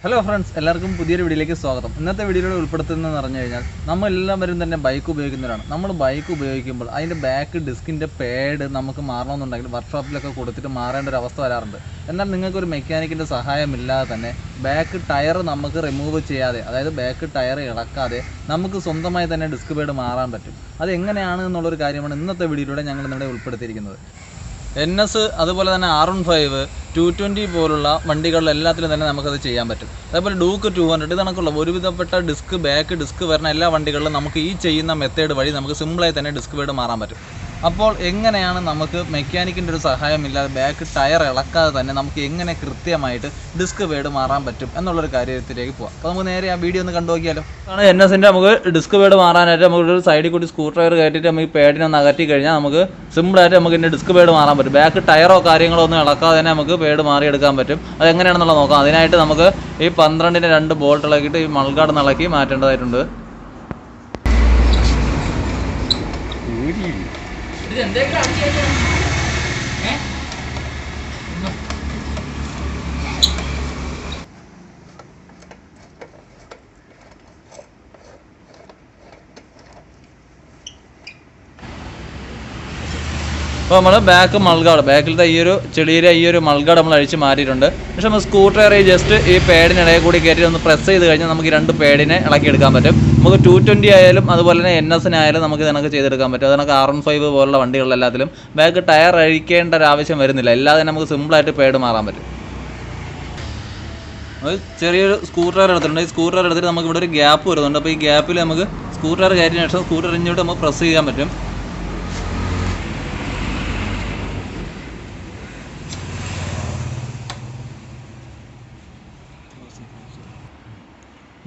Hello friends, എല്ലാവർക്കും പുതിയൊരു വീഡിയോയിലേക്ക് സ്വാഗതം. ഇന്നത്തെ വീഡിയോയിൽ ഉൾപ്പെടുത്തുന്നതെന്ന് പറഞ്ഞു കഴിഞ്ഞാൽ നമ്മളെല്ലാവരും തന്നെ ബൈക്ക് ഉപയോഗിക്കുന്നവരാണ്. നമ്മൾ ബൈക്ക് ഉപയോഗിക്കുമ്പോൾ അതിൻ്റെ ബാക്ക് ഡിസ്കിൻ്റെ പാഡ് നമുക്ക് മാറണമെന്നുണ്ടെങ്കിൽ വർക്ക്ഷോപ്പിലൊക്കെ കൊടുത്തിട്ട് മാറേണ്ട ഒരു അവസ്ഥ വരാറുണ്ട്. എന്നാൽ നിങ്ങൾക്കൊരു മെക്കാനിക്കിൻ്റെ സഹായമില്ലാതെ തന്നെ ബാക്ക് ടയർ നമുക്ക് റിമൂവ് ചെയ്യാതെ, അതായത് ബാക്ക് ടയർ ഇളക്കാതെ നമുക്ക് സ്വന്തമായി തന്നെ ഡിസ്ക് പാഡ് മാറാൻ പറ്റും. അത് എങ്ങനെയാണ് എന്നുള്ളൊരു കാര്യമാണ് ഇന്നത്തെ വീഡിയോയിലൂടെ ഞങ്ങൾ ഇവിടെ ഉൾപ്പെടുത്തിയിരിക്കുന്നത്. NS അതുപോലെ തന്നെ r15 220 പോലുള്ള വണ്ടികളിലെല്ലാത്തിലും തന്നെ നമുക്കത് ചെയ്യാൻ പറ്റും. അതേപോലെ ഡൂക്ക് 200 ഇതണക്കുള്ള ഒരുവിധപ്പെട്ട ബാക്ക് ഡിസ്ക് വരുന്ന എല്ലാ വണ്ടികളിലും നമുക്ക് ഈ ചെയ്യുന്ന മെത്തേഡ് വഴി നമുക്ക് സിമ്പിളായി തന്നെ ഡിസ്ക് പാഡ് മാറാൻ പറ്റും. അപ്പോൾ എങ്ങനെയാണ് നമുക്ക് മെക്കാനിക്കിൻ്റെ ഒരു സഹായമില്ലാതെ ബാക്ക് ടയർ ഇളക്കാതെ തന്നെ നമുക്ക് എങ്ങനെ കൃത്യമായിട്ട് ഡിസ്ക് പാഡ് മാറാൻ പറ്റും എന്നുള്ളൊരു കാര്യത്തിലേക്ക് പോകാം. അപ്പോൾ നമുക്ക് നേരെ ആ വീഡിയോ ഒന്ന് കണ്ടു നോക്കിയാലോ. ആണ് NSൻ്റെ നമുക്ക് ഡിസ്ക് പാഡ് മാറാനായിട്ട് നമുക്കൊരു സൈഡിൽ കൂടി സ്ക്രൂ ഡ്രൈവർ കയറ്റിയിട്ട് നമുക്ക് ഈ പാഡിനെ ഒന്ന് അകറ്റി കഴിഞ്ഞാൽ നമുക്ക് സിമ്പിളായിട്ട് നമുക്ക് ഇതിൻ്റെ ഡിസ്ക് പാഡ് മാറാൻ പറ്റും. ബാക്ക് ടയറോ കാര്യങ്ങളോ ഒന്നും ഇളക്കാതെ തന്നെ നമുക്ക് പാഡ് മാറിയെടുക്കാൻ പറ്റും. അതെങ്ങനെയാണെന്നുള്ളത് നോക്കാം. അതിനായിട്ട് നമുക്ക് ഈ 12ൻ്റെ 2 ബോൾട്ട് ഇളക്കിയിട്ട് ഈ മൾഗാർഡ് ഇളക്കി മാറ്റേണ്ടതായിട്ടുണ്ട്. അപ്പോൾ നമ്മൾ ബാക്കിലത്തെ ഈ ഒരു ചെളിയിലെ ഈ ഒരു മൾഗാർഡ് നമ്മൾ അഴിച്ച് മാറ്റിയിട്ടുണ്ട്. പക്ഷേ നമ്മൾ സ്ക്രൂ ഡ്രൈവർ ജസ്റ്റ് ഈ പാഡിനിടയിൽ കൂടി കയറ്റി ഒന്ന് പ്രസ് ചെയ്ത് കഴിഞ്ഞാൽ നമുക്ക് ഈ 2 പാഡിനെ ഇളക്കിയെടുക്കാൻ പറ്റും. നമുക്ക് 220 ആയാലും അതുപോലെ തന്നെ NSനായാലും നമുക്ക് ഇതിനൊക്കെ ചെയ്തെടുക്കാൻ പറ്റും. അതിനൊക്കെ r15 പോലുള്ള വണ്ടികളിലെല്ലാത്തിലും ബാക്ക് ടയർ അഴിക്കേണ്ട ഒരു ആവശ്യം വരുന്നില്ല. എല്ലാതെ നമുക്ക് സിമ്പിളായിട്ട് പാഡ് മാറാൻ പറ്റും. ചെറിയൊരു സ്ക്രൂ ഡ്രൈവർ എടുത്തിട്ടുണ്ട്. ഈ സ്ക്രൂ ഡ്രൈവർ എടുത്തിട്ട് നമുക്ക് ഇവിടെ ഒരു ഗ്യാപ്പ് വരുന്നുണ്ട്. അപ്പോൾ ഈ ഗ്യാപ്പിൽ നമുക്ക് സ്ക്രൂ ഡ്രൈവർ കയറ്റിയതിന് ശേഷം സ്ക്രൂ ഡ്രൈവർ ഇങ്ങോട്ട് നമുക്ക് പ്രസ് ചെയ്യാൻ പറ്റും.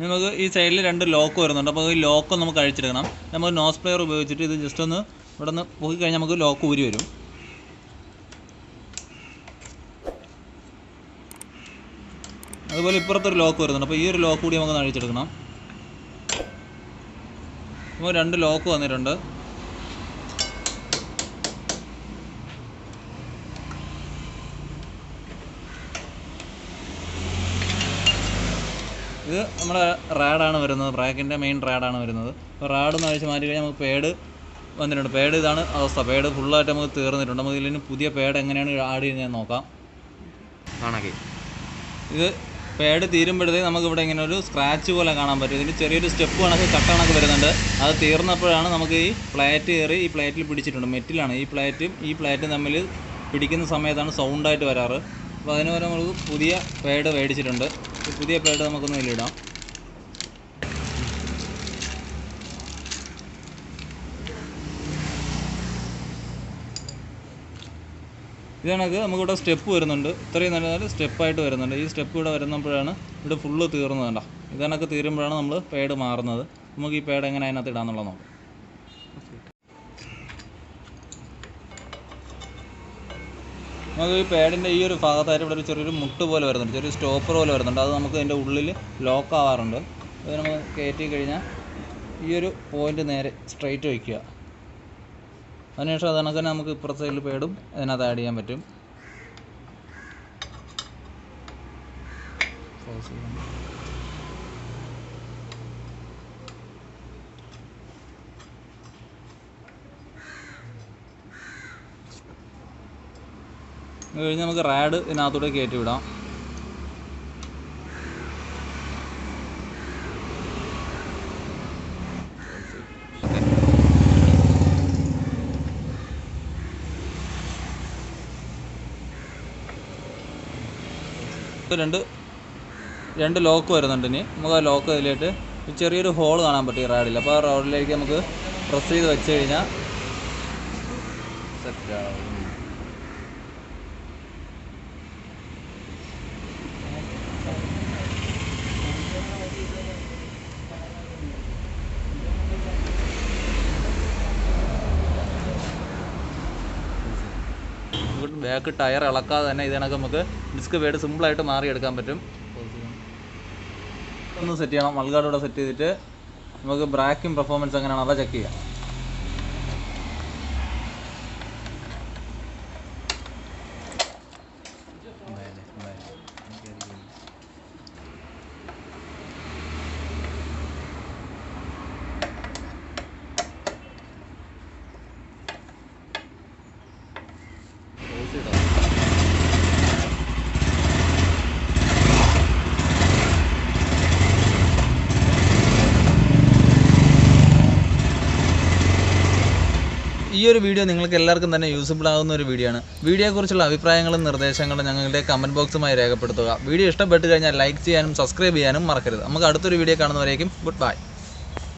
നമുക്ക് ഈ സൈഡിൽ 2 ലോക്ക് വരുന്നുണ്ട്. അപ്പോൾ ഈ ലോക്ക് നമുക്ക് അഴിച്ചെടുക്കണം. നമുക്ക് നോസ് പ്ലെയർ ഉപയോഗിച്ചിട്ട് ഇത് ജസ്റ്റ് ഒന്ന് ഇവിടെ നിന്ന് പോയി കഴിഞ്ഞാൽ നമുക്ക് ലോക്ക് ഊരി വരും. അതുപോലെ ഇപ്പുറത്തൊരു ലോക്ക് വരുന്നുണ്ട്. അപ്പോൾ ഈ ഒരു ലോക്ക് കൂടി നമുക്ക് അഴിച്ചെടുക്കണം. അപ്പോൾ 2 ലോക്ക് വന്നിട്ടുണ്ട്. ഇത് നമ്മുടെ റാഡാണ് വരുന്നത്, ബ്രാക്കിൻ്റെ മെയിൻ റാഡാണ് വരുന്നത്. അപ്പോൾ റാഡൊന്ന് അഴിച്ച് മാറ്റി കഴിഞ്ഞാൽ നമുക്ക് പാഡ് വന്നിട്ടുണ്ട്. പാഡ് ഇതാണ് അവസ്ഥ. പാഡ് ഫുള്ളായിട്ട് നമുക്ക് തീർന്നിട്ടുണ്ട്. നമുക്ക് ഇതിന് പുതിയ പാഡ് എങ്ങനെയാണ് ആഡ് ചെയ്യുന്നത് നോക്കാം. ഇത് പാഡ് തീരുമ്പോഴത്തേക്ക് നമുക്കിവിടെ ഇങ്ങനെ ഒരു സ്ക്രാച്ച് പോലെ കാണാൻ പറ്റും. ഇതിന് ചെറിയൊരു സ്റ്റെപ്പ് കണക്ക് കട്ട കണക്ക് വരുന്നുണ്ട്. അത് തീർന്നപ്പോഴാണ് നമുക്ക് ഈ പ്ലേറ്റ് കയറി ഈ പ്ലേറ്റിൽ പിടിച്ചിട്ടുണ്ട്. മെറ്റിലാണ് ഈ പ്ലേറ്റും തമ്മിൽ പിടിക്കുന്ന സമയത്താണ് സൗണ്ടായിട്ട് വരാറ്. അപ്പോൾ അതിന് പകരം നമുക്ക് പുതിയ പാഡ് മേടിച്ചിട്ടുണ്ട്. ഈ പുതിയ പാഡ് നമുക്കൊന്ന് ഇതിലിടാം. ഇത് കണക്ക് നമുക്കിവിടെ സ്റ്റെപ്പ് വരുന്നുണ്ട്. ഇത്രയും നല്ല സ്റ്റെപ്പായിട്ട് വരുന്നുണ്ട്. ഈ സ്റ്റെപ്പ് ഇവിടെ വരുന്നപ്പോഴാണ് ഇവിടെ ഫുള്ള് തീർന്നത്. കണ്ടോ, ഇത് കണക്ക് തീരുമ്പോഴാണ് നമ്മൾ പാഡ് മാറുന്നത്. നമുക്ക് ഈ പാഡ് എങ്ങനെ അതിനകത്ത് ഇടാമെന്നുള്ളത് നോക്കാം. നമുക്ക് ഈ പാഡിൻ്റെ ഈ ഒരു ഭാഗത്തായിട്ട് ഇവിടെ ഒരു ചെറിയൊരു മുട്ട് പോലെ വരുന്നുണ്ട്, ചെറിയൊരു സ്റ്റോപ്പർ പോലെ വരുന്നുണ്ട്. അത് നമുക്ക് അതിൻ്റെ ഉള്ളിൽ ലോക്ക് ആവാറുണ്ട്. അത് നമ്മൾ കയറ്റി കഴിഞ്ഞാൽ ഈ ഒരു പോയിൻ്റ് നേരെ സ്ട്രൈറ്റ് വയ്ക്കുക. അതിനുശേഷം അത് കണക്ക് തന്നെ നമുക്ക് ഇപ്പുറത്തെ സൈഡിൽ പാഡും അതിനകത്ത് ആഡ് ചെയ്യാൻ പറ്റും. അത് കഴിഞ്ഞ് നമുക്ക് റാഡ് ഇതിനകത്തൂടെ കയറ്റി വിടാം. രണ്ട് ലോക്ക് വരുന്നുണ്ട്. ഇനി നമുക്ക് ആ ലോക്ക് അതിലേക്ക് ചെറിയൊരു ഹോൾ കാണാൻ പറ്റും ഈ റാഡിൽ. അപ്പോൾ ആ റോഡിലേക്ക് നമുക്ക് പ്രസ് ചെയ്ത് വെച്ച് കഴിഞ്ഞാൽ സെറ്റാവും. ബാക്ക് ടയർ ഇളക്കാതെ തന്നെ ഇതിനൊക്കെ നമുക്ക് ഡിസ്ക് പാഡ് സിമ്പിളായിട്ട് മാറിയെടുക്കാൻ പറ്റും. ഒന്ന് സെറ്റ് ചെയ്യണം. മൾഗാർഡ് സെറ്റ് ചെയ്തിട്ട് നമുക്ക് ബ്രാക്കിംഗ് പെർഫോമൻസ് എങ്ങനെയാണ് അത് ചെക്ക് ചെയ്യാം. ഒരു വീഡിയോ നിങ്ങൾക്ക് എല്ലാവർക്കും തന്നെ യൂസ്ഫുൾ ആകുന്ന ഒരു വീഡിയോ ആണ്. വീഡിയോയെക്കുറിച്ചുള്ള അഭിപ്രായങ്ങളും നിർദ്ദേശങ്ങളും ഞങ്ങളുടെ കമൻറ്റ് ബോക്സുമായി രേഖപ്പെടുത്തുക. വീഡിയോ ഇഷ്ടപ്പെട്ട് കഴിഞ്ഞാൽ ലൈക്ക് ചെയ്യാനും സബ്സ്ക്രൈബ് ചെയ്യാനും മറക്കരുത്. നമുക്ക് അടുത്തൊരു വീഡിയോ കാണുന്നവരേക്കും ഗുഡ് ബൈ.